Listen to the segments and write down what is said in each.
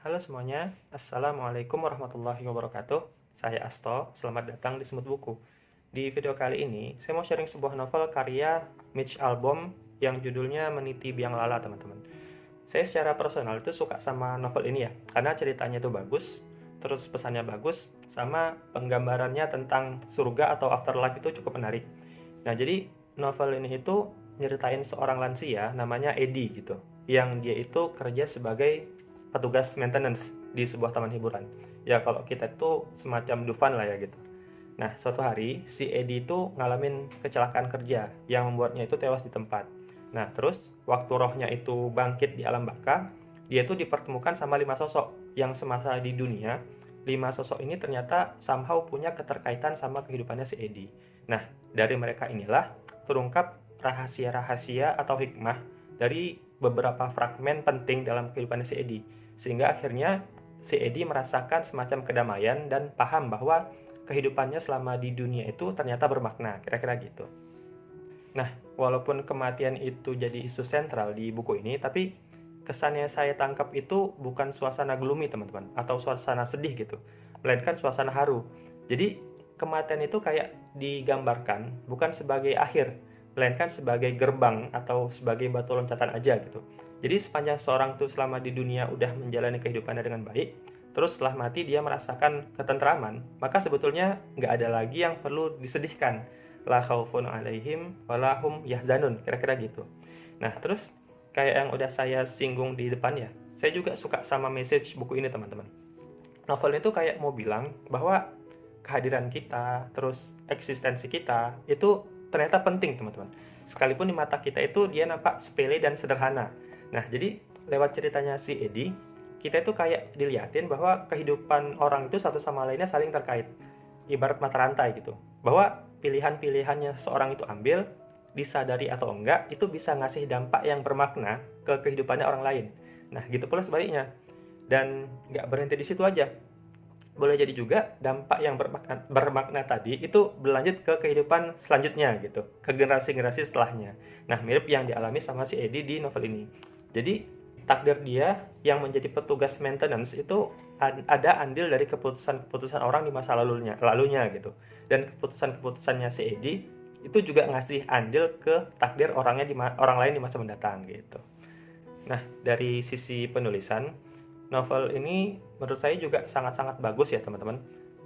Halo semuanya, Assalamualaikum warahmatullahi wabarakatuh. Saya Asto, selamat datang di Semut Buku. Di video kali ini, saya mau sharing sebuah novel karya Mitch Albom yang judulnya Meniti Biang Lala, teman-teman. Saya secara personal itu suka sama novel ini ya, karena ceritanya itu bagus, terus pesannya bagus, sama penggambarannya tentang surga atau afterlife itu cukup menarik. Nah, jadi novel ini itu nyeritain seorang lansia namanya Eddie gitu, yang dia itu kerja sebagai petugas maintenance di sebuah taman hiburan. Ya kalau kita itu semacam Dufan lah ya gitu. Nah, suatu hari si Eddie itu ngalamin kecelakaan kerja yang membuatnya itu tewas di tempat. Nah, terus waktu rohnya itu bangkit di alam baka, dia itu dipertemukan sama 5 sosok yang semasa di dunia. 5 sosok ini ternyata somehow punya keterkaitan sama kehidupannya si Eddie. Nah, dari mereka inilah terungkap rahasia-rahasia atau hikmah dari beberapa fragmen penting dalam kehidupannya si Eddie. Sehingga akhirnya si Eddie merasakan semacam kedamaian dan paham bahwa kehidupannya selama di dunia itu ternyata bermakna, kira-kira gitu. Nah, walaupun kematian itu jadi isu sentral di buku ini, tapi kesannya saya tangkap itu bukan suasana gloomy, teman-teman, atau suasana sedih gitu, melainkan suasana haru. Jadi, kematian itu kayak digambarkan bukan sebagai akhir, melainkan sebagai gerbang atau sebagai batu loncatan aja gitu. Jadi, sepanjang seorang tuh selama di dunia udah menjalani kehidupannya dengan baik, terus setelah mati dia merasakan ketentraman, maka sebetulnya nggak ada lagi yang perlu disedihkan, la khaufun alaihim walahum yahzanun, kira-kira gitu. Nah, terus kayak yang udah saya singgung di depan ya, saya juga suka sama message buku ini, teman-teman. Novel itu kayak mau bilang bahwa kehadiran kita, terus eksistensi kita itu ternyata penting, teman-teman. Sekalipun di mata kita itu dia nampak sepele dan sederhana. Nah, jadi lewat ceritanya si Eddie, kita itu kayak dilihatin bahwa kehidupan orang itu satu sama lainnya saling terkait, ibarat mata rantai gitu, bahwa pilihan-pilihannya seorang itu ambil, disadari atau enggak, itu bisa ngasih dampak yang bermakna ke kehidupannya orang lain. Nah, gitu pula sebaliknya. Dan nggak berhenti di situ aja. Boleh jadi juga dampak yang bermakna tadi itu berlanjut ke kehidupan selanjutnya gitu, ke generasi-generasi setelahnya. Nah, mirip yang dialami sama si Eddie di novel ini. Jadi, takdir dia yang menjadi petugas maintenance itu ada andil dari keputusan-keputusan orang di masa lalunya gitu. Dan keputusan-keputusannya si Eddie itu juga ngasih andil ke takdir orang lain di masa mendatang gitu. Nah, dari sisi penulisan, novel ini menurut saya juga sangat-sangat bagus ya, teman-teman.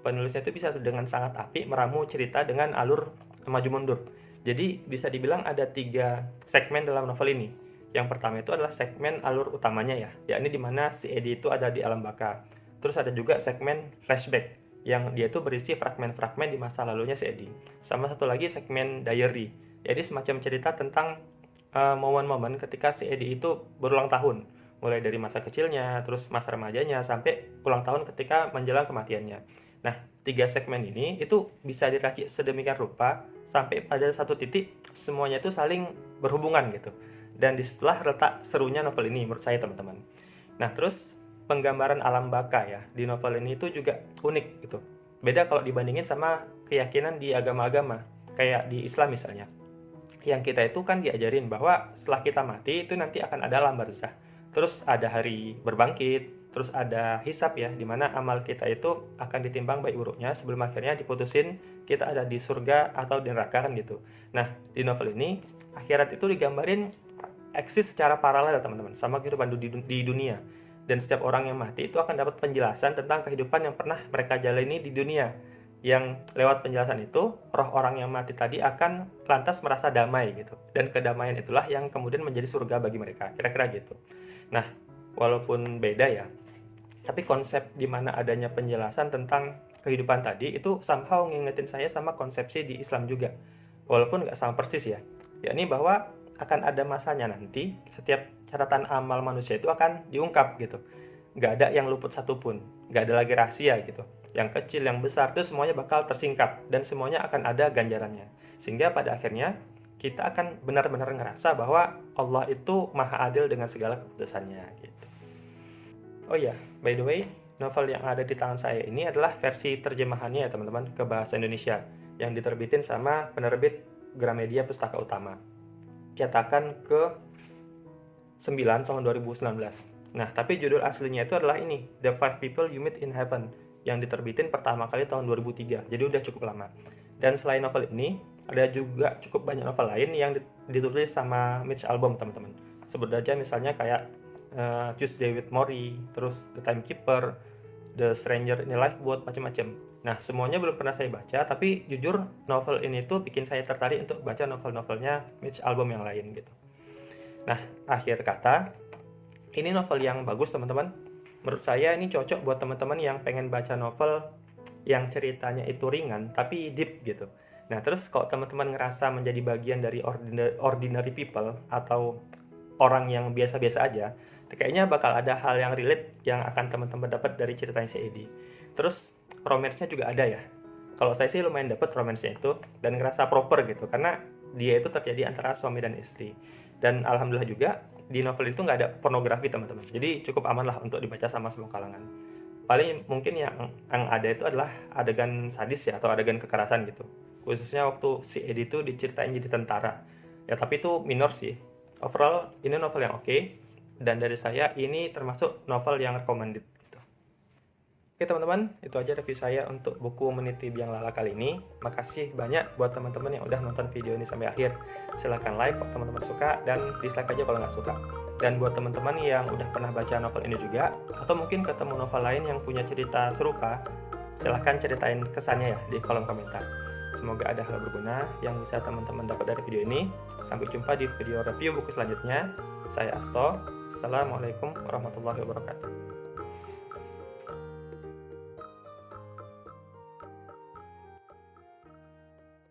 Penulisnya itu bisa dengan sangat apik meramu cerita dengan alur maju mundur. Jadi bisa dibilang ada 3 segmen dalam novel ini. Yang pertama itu adalah segmen alur utamanya ya, yakni di mana si Eddie itu ada di alam baka. Terus ada juga segmen flashback, yang dia itu berisi fragmen-fragmen di masa lalunya si Eddie. Sama satu lagi segmen diary, jadi semacam cerita tentang momen-momen ketika si Eddie itu berulang tahun, mulai dari masa kecilnya, terus masa remajanya, sampai ulang tahun ketika menjelang kematiannya. Nah, 3 segmen ini itu bisa diracik sedemikian rupa sampai pada satu titik semuanya itu saling berhubungan gitu. Dan disitulah letak serunya novel ini menurut saya, teman-teman. Nah, terus penggambaran alam baka ya di novel ini itu juga unik gitu. Beda kalau dibandingin sama keyakinan di agama-agama, kayak di Islam misalnya, yang kita itu kan diajarin bahwa setelah kita mati itu nanti akan ada alam barzah. Terus ada hari berbangkit, terus ada hisab ya, dimana amal kita itu akan ditimbang baik buruknya sebelum akhirnya diputusin kita ada di surga atau di neraka kan gitu. Nah, di novel ini akhirat itu digambarin eksis secara paralel, teman-teman, sama kehidupan di dunia. Dan setiap orang yang mati itu akan dapat penjelasan tentang kehidupan yang pernah mereka jalani di dunia, yang lewat penjelasan itu roh orang yang mati tadi akan lantas merasa damai gitu, dan kedamaian itulah yang kemudian menjadi surga bagi mereka, kira-kira gitu. Nah, walaupun beda ya, tapi konsep dimana adanya penjelasan tentang kehidupan tadi itu somehow ngingetin saya sama konsepsi di Islam juga, walaupun nggak sama persis ya, yakni bahwa akan ada masanya nanti setiap catatan amal manusia itu akan diungkap gitu, nggak ada yang luput satupun, nggak ada lagi rahasia gitu, yang kecil yang besar itu semuanya bakal tersingkap dan semuanya akan ada ganjarannya, sehingga pada akhirnya kita akan benar-benar ngerasa bahwa Allah itu maha adil dengan segala keputusannya gitu. Oh iya, by the way, novel yang ada di tangan saya ini adalah versi terjemahannya ya, teman-teman, ke bahasa Indonesia, yang diterbitin sama penerbit Gramedia Pustaka Utama, cetakan ke 9 tahun 2019. Nah, tapi judul aslinya itu adalah ini, The Five People You Meet in Heaven, yang diterbitin pertama kali tahun 2003, jadi udah cukup lama. Dan selain novel ini, ada juga cukup banyak novel lain yang ditulis sama Mitch Albom, teman-teman. Sebut aja misalnya kayak Tuesday with Morrie, terus The Timekeeper, The Stranger in a Lifeboat, macam-macam. Nah, semuanya belum pernah saya baca, tapi jujur novel ini tuh bikin saya tertarik untuk baca novel-novelnya Mitch Albom yang lain gitu. Nah, akhir kata, ini novel yang bagus teman-teman. Menurut saya ini cocok buat teman-teman yang pengen baca novel yang ceritanya itu ringan tapi deep gitu. Nah, terus kalau teman-teman ngerasa menjadi bagian dari ordinary people atau orang yang biasa-biasa aja, kayaknya bakal ada hal yang relate yang akan teman-teman dapat dari ceritanya si Eddie. Terus romance-nya juga ada ya. Kalau saya sih lumayan dapat romance-nya itu dan ngerasa proper gitu, karena dia itu terjadi antara suami dan istri. Dan alhamdulillah juga di novel itu nggak ada pornografi teman-teman, jadi cukup aman lah untuk dibaca sama semua kalangan. Paling mungkin yang ada itu adalah adegan sadis ya, atau adegan kekerasan gitu, khususnya waktu si Eddie itu diceritain jadi tentara ya, tapi itu minor sih. Overall ini novel yang oke, dan dari saya ini termasuk novel yang recommended gitu. Oke teman-teman, itu aja review saya untuk buku Meniti Biang Lala kali ini. Makasih banyak buat teman-teman yang udah nonton video ini sampai akhir. Silahkan like kalau teman-teman suka, dan dislike aja kalau nggak suka. Dan buat teman-teman yang udah pernah baca novel ini juga, atau mungkin ketemu novel lain yang punya cerita serupa, silahkan ceritain kesannya ya di kolom komentar. Semoga ada hal berguna yang bisa teman-teman dapat dari video ini. Sampai jumpa di video review buku selanjutnya. Saya Asto. Assalamualaikum warahmatullahi wabarakatuh.